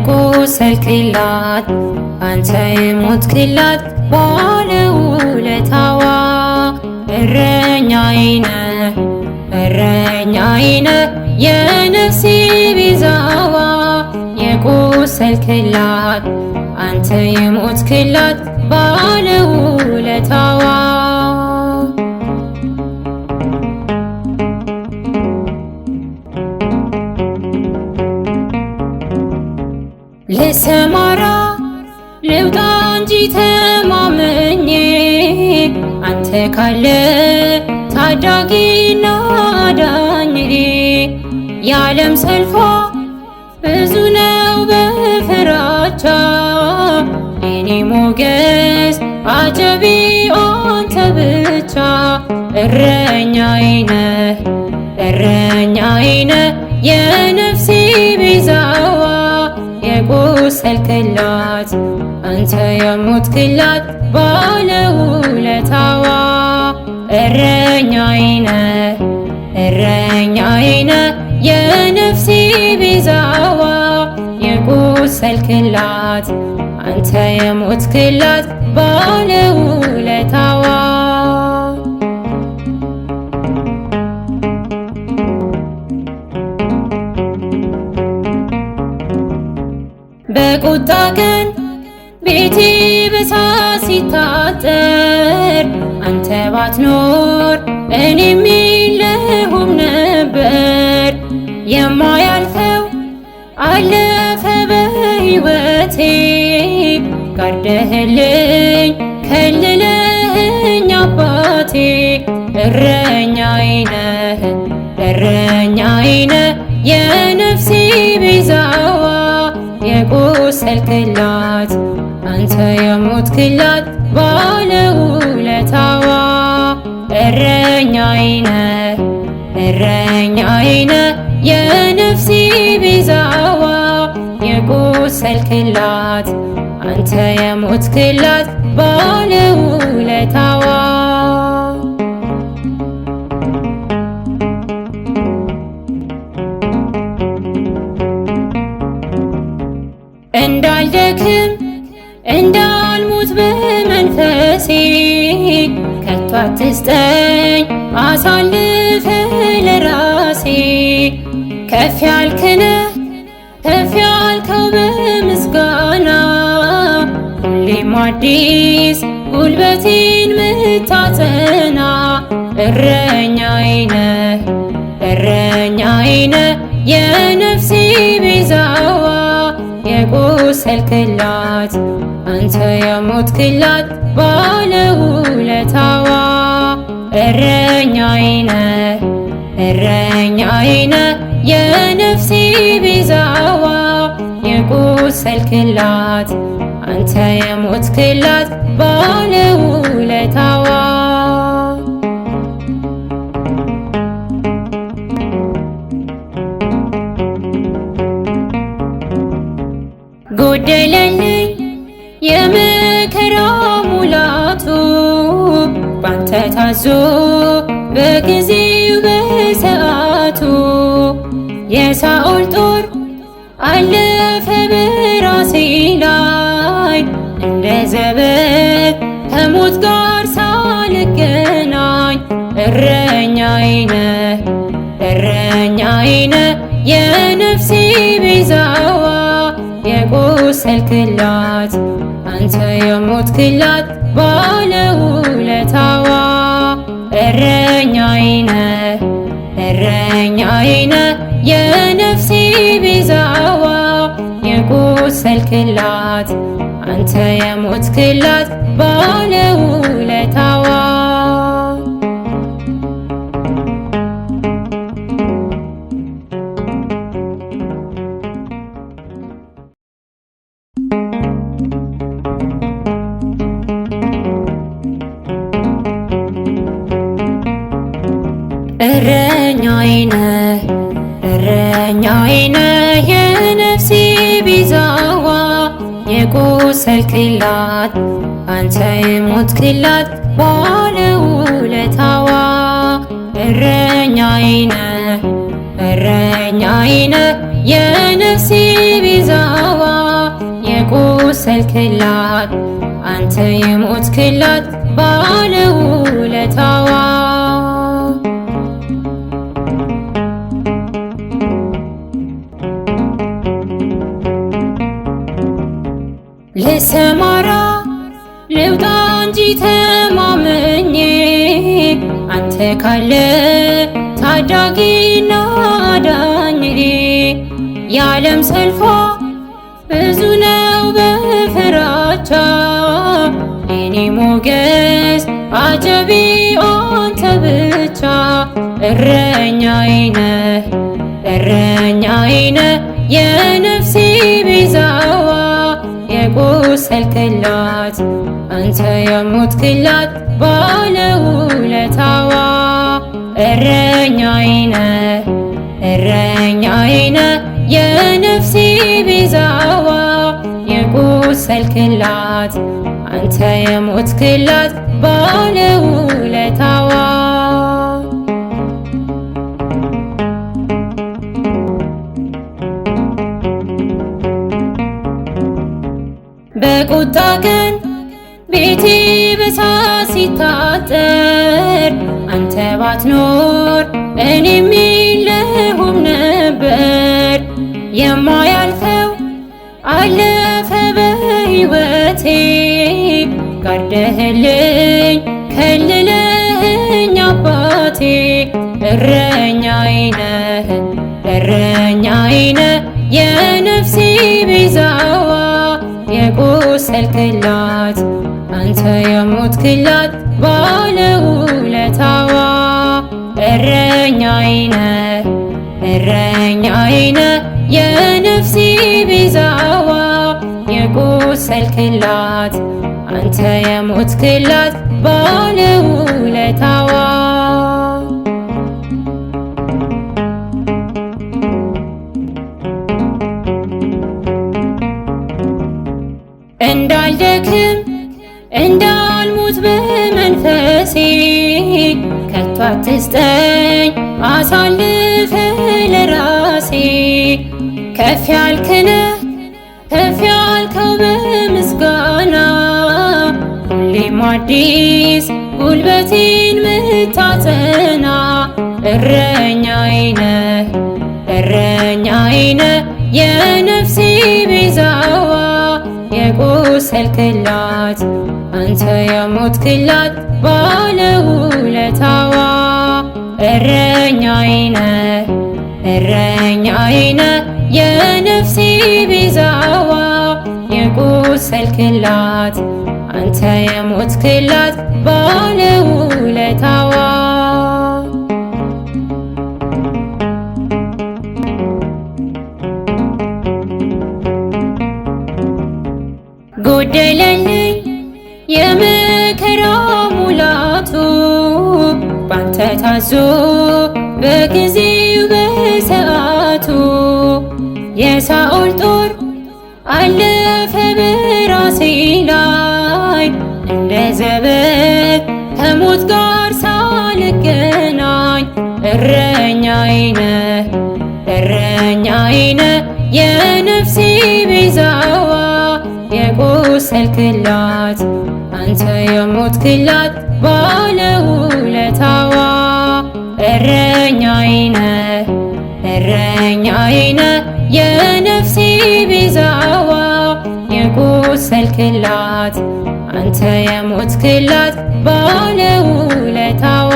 የቆሰልክላት አንተ የሞትክላት ባለውለታዋ እረኛዬ ነህ እረኛዬ ነህ የነፍሴ ቤዛዋ የቆሰልክላት አንተ የሞትክላት ባለውለታዋ ልሰማራ ልውጣ እንጂ ተማምኜ አንተ ካለ ታዳጊና አዳኜ የዓለም ሰልፏ ብዙ ነው በፍራቻ የኔ ሞገስ አጀቢ አንተ ብቻ እረኛዬ ነህ እረኛዬ ነህ የነፍሴ ቤዛዋ የቆሰልክላት አንተ የሞትክላት ባለውለታዋ እረኛዬ ነህ እረኛዬ ነህ የነፍሴ ቤዛዋ የቆሰልክላት አንተ የሞትክላት ባለውለታዋ በቁጣ ቀን ቤቴ በሳት ሲታጠር አንተ ባትኖር እኔም የለሁም ነበር። የማያልፈው አለፈ በሕይወቴ ጋርደህልኝ ከልለህኝ አባቴ እረኛዬ ነህ እረኛዬ ነህ የነፍሴ ቤዛዋ የቆሰልክላት አንተ የሞትክላት ባለውለታዋ እረኛዬ ነህ እረኛዬ ነህ የነፍሴ ቤዛዋ የቆሰልክላት አንተ የሞትክላት ባለውለታዋ እንዳልደክም እንዳልሞት በመንፈሴ ከቶ አትስጠኝ አሳልፈ ለራሴ ከፍ ያልክ ነህ ከፍ ያልከው በምስጋና ሁሌም አዲስ ጉልበቴን ምታጸና እረኛዬ ነህ እረኛዬ ነህ የነፍሴ ቤዛዋ የቆሰልክላት አንተ የሞትክላት ባለውለታዋ እረኛዬ ነህ እረኛዬ ነህ የነፍሴ ቤዛዋ የቆሰልክላት አንተ የሞትክላት ባለውለታዋ ጎደለልኝ የመከራ ሙላቱ ባንተ ታዞ በጊዜው በሰዓቱ የሳኦል ጦር አለፈ በራሴ ላይ እንደ ዘበት ከሞት ጋር ሳልገናኝ እረኛዬ ነህ እረኛዬ ነህ የነፍሴ ቤዛዋ የቆሰልክላት አንተ የሞትክላት ባለውለታዋ እረኛዬ ነህ እረኛዬ ነህ የነፍሴ ቤዛዋ የቆሰልክላት አንተ የሞትክላት ባለውለታዋ እረኛዬ ነህ እረኛዬ ነህ የነፍሴ ቤዛዋ የቆሰልክላት አንተ የሞትክላት ባለውለታዋ እረኛዬ ነህ እረኛዬ ነህ የነፍሴ ቤዛዋ የቆሰልክላት አንተ የሞትክላት ባለውለታዋ ልሰማራ ልውጣ እንጂ ተማምኜ አንተ ካለ ታዳጊና አዳኝ የዓለም ሰልፏ ብዙ ነው በፍራቻ የኔ ሞገስ አጀቢ አንተ ብቻ እረኛዬ ነህ እረኛዬ ነህ የነፍሴ ቤዛዋ የቆሰልክላት አንተ የሞትክላት ባለውለታዋ እረኛዬ ነህ እረኛዬ ነህ የነፍሴ ቤዛዋ የቆሰልክላት አንተ የሞትክላት ባለውለታዋ በቁጣ ቀን ቤቴ በሳት ሲታጠር አንተ ባትኖር እኔም የለሁም ነበር። የማያልፈው አለፈ በሕይወቴ ጋርደህልኝ ከልለህኝ አባቴ እረኛዬ ነህ እረኛዬ ነህ የነፍሴ ቤዛዋ የቆሰልክላት አንተ የሞትክላት ባለውለታዋ እረኛዬ ነህ እረኛዬ ነህ የነፍሴ ቤዛዋ የቆሰልክላት አንተ የሞትክላት ባለውለታዋ እንዳልደክም እንዳልሞት በመንፈሴ ከቶ አትስጠኝ አሳልፈ ለራሴ ከፍ ያልክነህ ከፍ ያልከው በምስጋና ሁሌም አዲስ ጉልበቴን ምታጸና እረኛዬ ነህ እረኛዬ ነህ የነፍሴ ቤዛዋ የቆሰልክላት አንተ የሞትክላት ባለውለታዋ እረኛዬ ነህ እረኛዬ ነህ የነፍሴ ቤዛዋ የቆሰልክላት አንተ የሞትክላት ባለውለታዋ ጎደለልኝ የመከራ ሙላቱ ባንተ ታዞ በጊዜው በሰዓቱ የሳኦል ጦር አለፈ በራሴ ላይ እንደ ዘበት ከሞት ጋር ሳልገናኝ እረኛዬ ነህ እረኛዬ ነህ የነፍሴ ቤዛዋ የቆሰልክላት አንተ የሞትክላት ባለውለታዋ እረኛዬ ነህ እረኛዬ ነህ የነፍሴ ቤዛዋ የቆሰልክላት አንተ የሞትክላት ባለውለታዋ